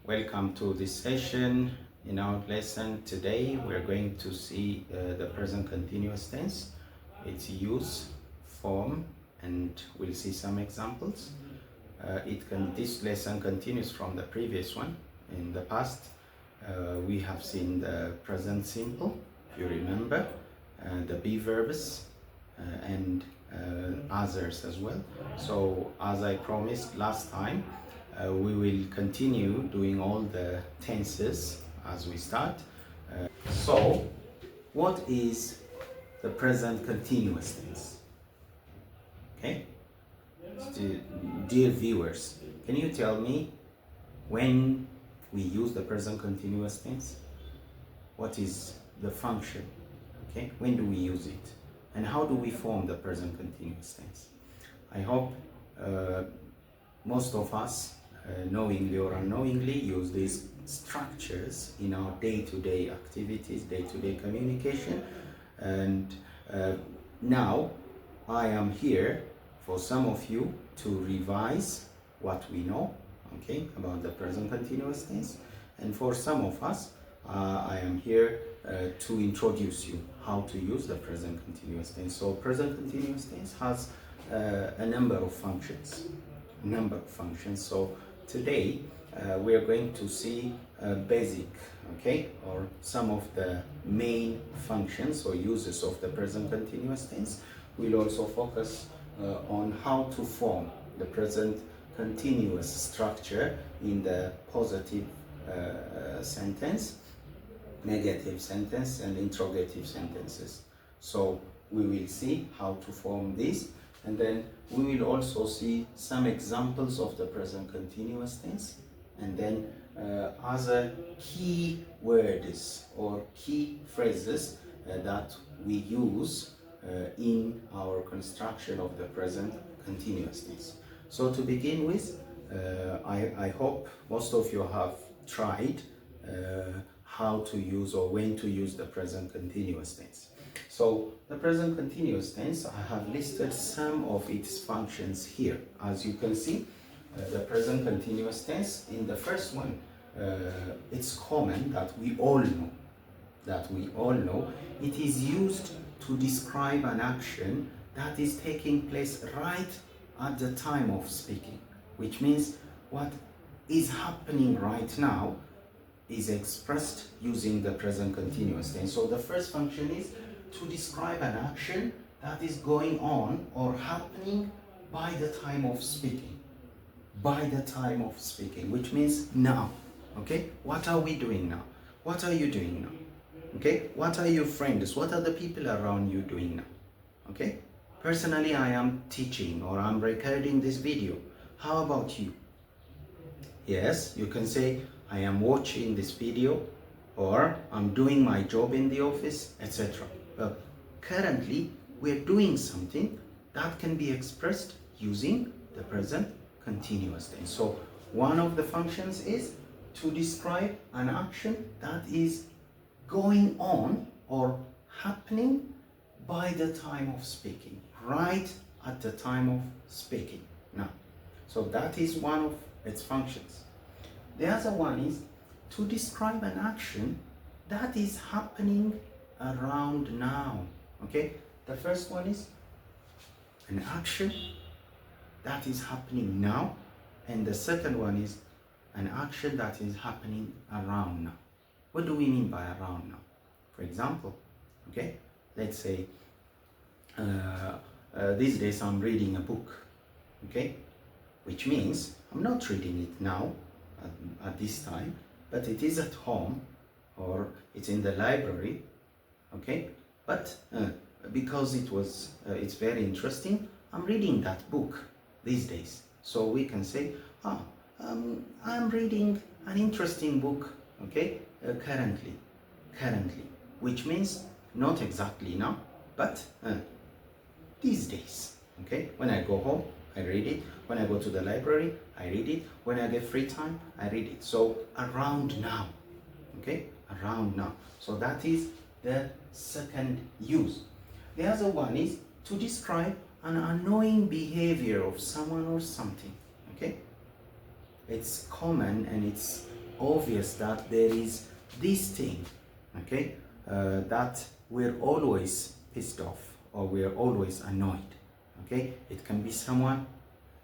Welcome to this session. In our lesson today, we're going to see the present continuous tense, its use, form, and we'll see some examples. This lesson continues from the previous one. In the past, we have seen the present simple, if you remember, the be verbs, and others as well. So, as I promised last time, we will continue doing all the tenses as we start. So, what is the present continuous tense? Okay, dear viewers, can you tell me when we use the present continuous tense? What is the function? Okay, when do we use it? And how do we form the present continuous tense? I hope most of us, knowingly or unknowingly, use these structures in our day-to-day activities, day-to-day communication. And now I am here for some of you to revise what we know, okay, about the present continuous tense. And for some of us, I am here to introduce you how to use the present continuous tense. So present continuous tense has a number of functions. So today we are going to see basic, okay, or some of the main functions or uses of the present continuous tense. We'll also focus on how to form the present continuous structure in the positive sentence, negative sentence, and interrogative sentences. So we will see how to form this, and then we will also see some examples of the present continuous tense, and then other key words or key phrases that we use in our construction of the present continuous tense. So to begin with, I hope most of you have tried how to use or when to use the present continuous tense. So the present continuous tense, I have listed some of its functions here. As you can see, the present continuous tense, in the first one, it's common that we all know, it is used to describe an action that is taking place right at the time of speaking, which means what is happening right now is expressed using the present continuous tense. So the first function is to describe an action that is going on or happening by the time of speaking. By the time of speaking, which means now. Okay? What are we doing now? What are you doing now? Okay? What are your friends? What are the people around you doing now? Okay? Personally, I am teaching or I'm recording this video. How about you? Yes, you can say, I am watching this video, or I'm doing my job in the office, etc. But currently, we're doing something that can be expressed using the present continuous tense. So one of the functions is to describe an action that is going on or happening by the time of speaking, right at the time of speaking. Now, so that is one of its functions. The other one is to describe an action that is happening around now. Okay? The first one is an action that is happening now, and the second one is an action that is happening around now. What do we mean by around now? For example, okay, let's say these days I'm reading a book, okay, which means I'm not reading it now at this time, but it is at home or it's in the library, okay, but because it's very interesting, I'm reading that book these days. So we can say, I'm reading an interesting book, okay, currently, which means not exactly now, but these days, okay. When I go home, I read it. When I go to the library, I read it. When I get free time, I read it. So around now, okay, around now. So that is the second use. The other one is to describe an annoying behavior of someone or something, okay. It's common and it's obvious that there is this thing, okay, that we're always pissed off or we're always annoyed. Okay, it can be someone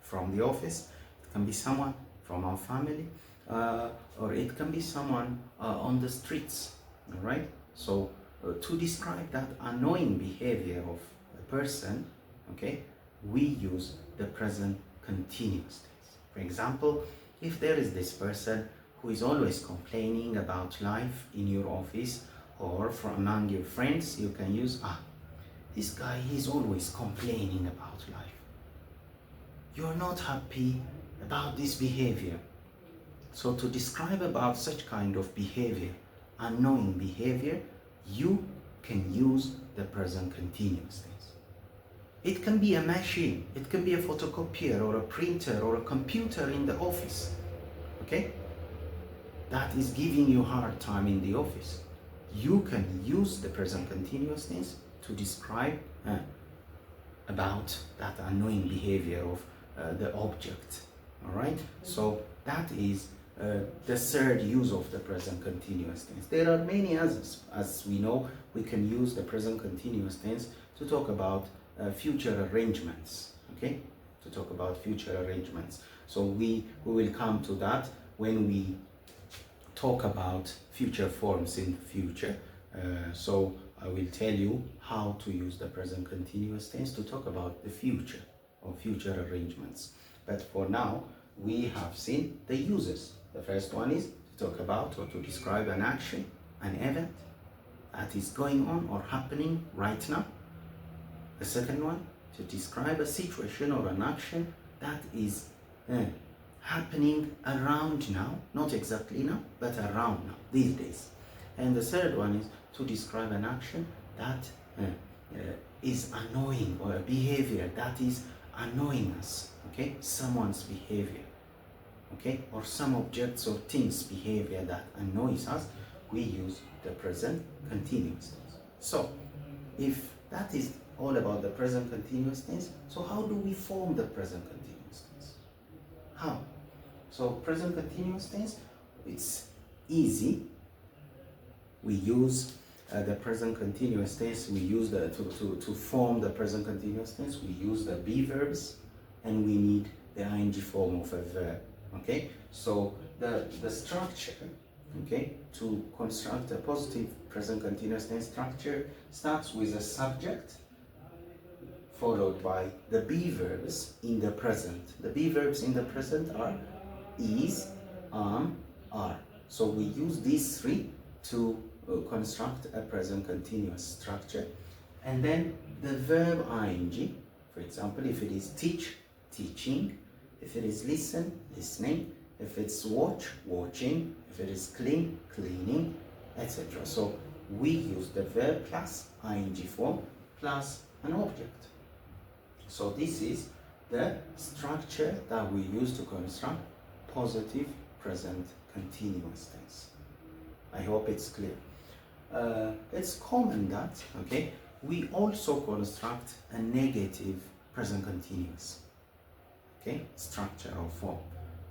from the office, it can be someone from our family, or it can be someone on the streets. All right, so to describe that annoying behavior of a person, okay, we use the present continuous tense. For example, if there is this person who is always complaining about life in your office or from among your friends, you can use this guy is always complaining about life. You're not happy about this behavior. So to describe about such kind of behavior, annoying behavior, you can use the present continuous tense. It can be a machine, it can be a photocopier or a printer or a computer in the office, okay? That is giving you a hard time in the office. You can use the present continuous tense to describe about that annoying behavior of the object, all right? So that is the third use of the present continuous tense. There are many others. As we know, we can use the present continuous tense to talk about future arrangements, okay? To talk about future arrangements. So we will come to that when we talk about future forms in the future. So I will tell you how to use the present continuous tense to talk about the future or future arrangements. But for now, we have seen the uses. The first one is to talk about or to describe an action, an event that is going on or happening right now. The second one, to describe a situation or an action that is happening around now, not exactly now, but around now, these days. And the third one is to describe an action that is annoying, or a behavior that is annoying us, okay? Someone's behavior, okay? Or some objects or things behavior that annoys us, we use the present continuous tense. So, if that is all about the present continuous tense, so how do we form the present continuous tense? How? So present continuous tense, it's easy. We use the present continuous tense, we use to form the present continuous tense, we use the be verbs, and we need the ing form of a verb, okay? So the structure, okay, to construct a positive present continuous tense structure starts with a subject, followed by the be verbs in the present. The be verbs in the present are is, are. So we use these three to construct a present continuous structure. And then the verb ing, for example, if it is teach, teaching, if it is listen, listening, if it's watch, watching, if it is clean, cleaning, etc. So we use the verb plus ing form plus an object. So this is the structure that we use to construct positive present continuous tense. I hope it's clear. It's common that, okay, we also construct a negative present continuous, okay, structure or form.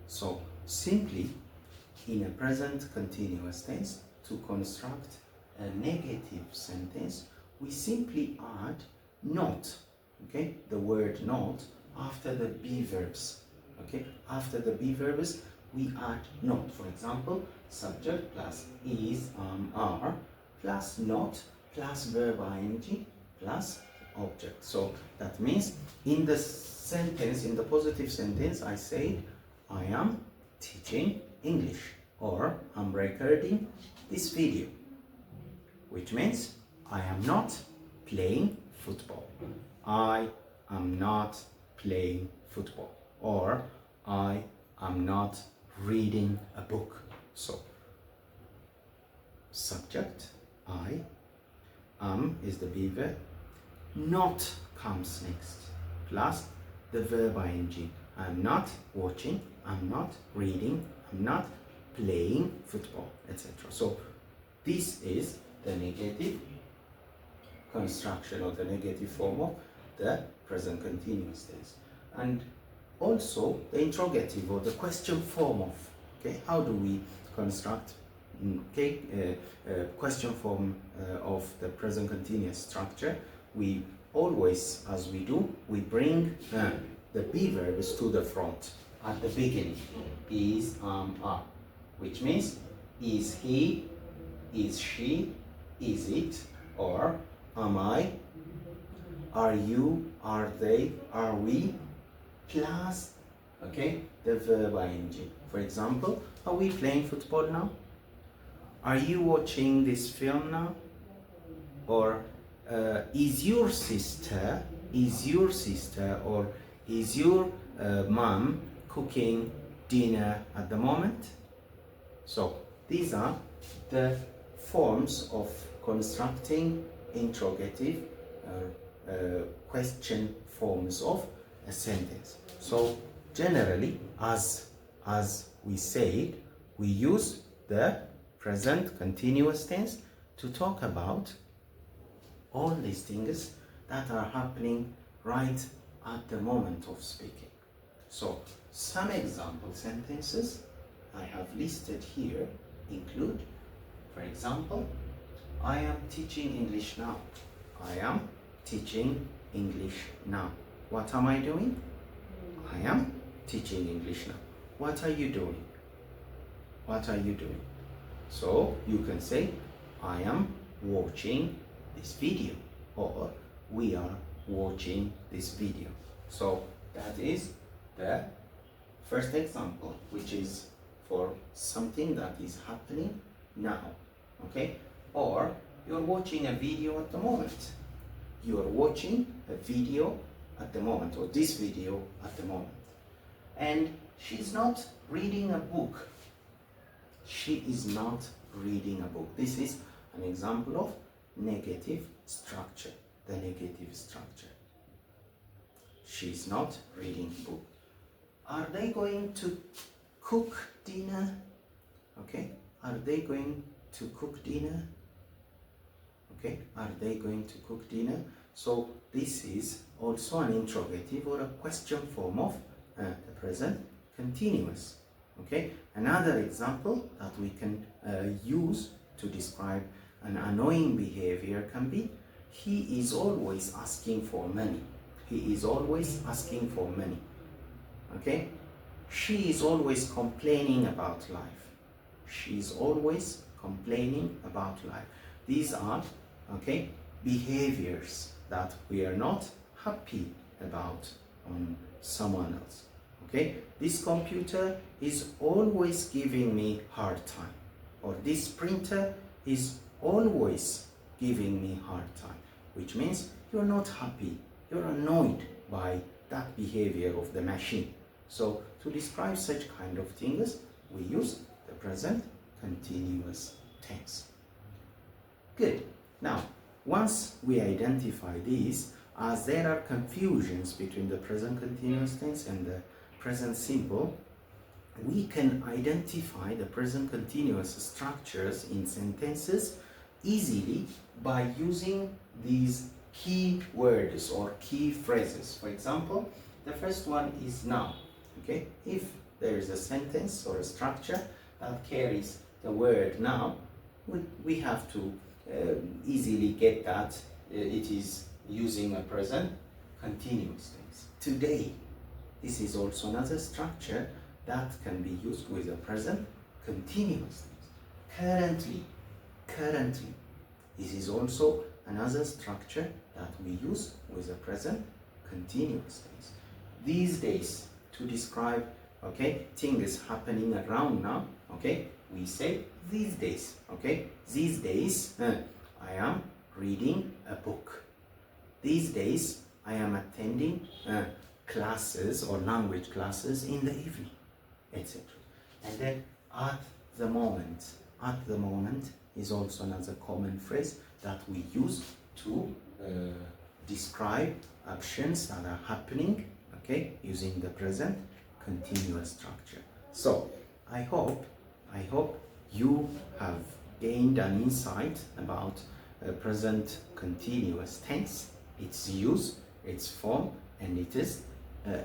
So simply in a present continuous tense, to construct a negative sentence, we simply add not, okay, the word not after the be verbs, okay? After the be verbs, we add not. For example, subject plus is, are, plus not, plus verb ing, plus object. So that means in the sentence, in the positive sentence, I say, I am teaching English, or I'm recording this video, which means I am not playing football. I am not playing football, or I am not reading a book. So subject, I, am is the be verb, not comes next, plus the verb ing. I'm not watching, I'm not reading, I'm not playing football, etc. So this is the negative construction or the negative form of the present continuous tense. And also the interrogative or the question form of, okay, how do we construct question form of the present continuous structure, we always, as we do, we bring the be verbs to the front at the beginning. Is, are, which means is he, is she, is it, or am I, are you, are they, are we, plus, okay, the verb ing. For example, are we playing football now? Are you watching this film now? Or is your sister, or is your mom cooking dinner at the moment? So these are the forms of constructing interrogative question forms of a sentence. So generally, as we said, we use the present continuous tense to talk about all these things that are happening right at the moment of speaking. So some example sentences I have listed here include, for example, I am teaching English now. I am teaching English now. What am I doing? I am teaching English now. What are you doing? What are you doing? So you can say, I am watching this video, or we are watching this video. So that is the first example, which is for something that is happening now, okay? Or you're watching a video at the moment. You are watching a video at the moment, or this video at the moment. And she's not reading a book. She is not reading a book. This is an example of negative structure, the negative structure. She's not reading a book. Are they going to cook dinner? Okay, are they going to cook dinner? Okay, are they going to cook dinner? So this is also an interrogative or a question form of the present continuous. Okay, another example that we can use to describe an annoying behavior can be, he is always asking for money. He is always asking for money. Okay, she is always complaining about life. She is always complaining about life. These are, okay, behaviors that we are not happy about on someone else. Okay, this computer is always giving me hard time, or this printer is always giving me hard time, which means you're not happy, you're annoyed by that behavior of the machine. So to describe such kind of things, we use the present continuous tense. Good. Now, once we identify these, as there are confusions between the present continuous tense and the present simple, we can identify the present continuous structures in sentences easily by using these key words or key phrases. For example, the first one is now. Okay, if there is a sentence or a structure that carries the word now, we have to easily get that it is using a present continuous tense. Today, this is also another structure that can be used with a present continuous tense. Currently, this is also another structure that we use with a present continuous tense. These days, to describe, okay, things happening around now, okay, we say these days. Okay, these days I am reading a book. These days I am attending classes or language classes in the evening, etc. And then at the moment is also another common phrase that we use to describe actions that are happening, okay, using the present continuous structure. So I hope you have gained an insight about present continuous tense, its use, its form, and its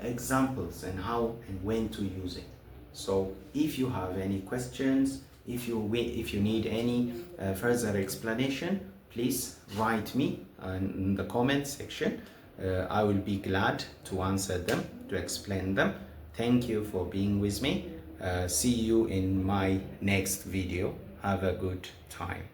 examples and how and when to use it. So if you have any questions, If you need any further explanation, please write me in the comment section. I will be glad to answer them, to explain them. Thank you for being with me. See you in my next video. Have a good time.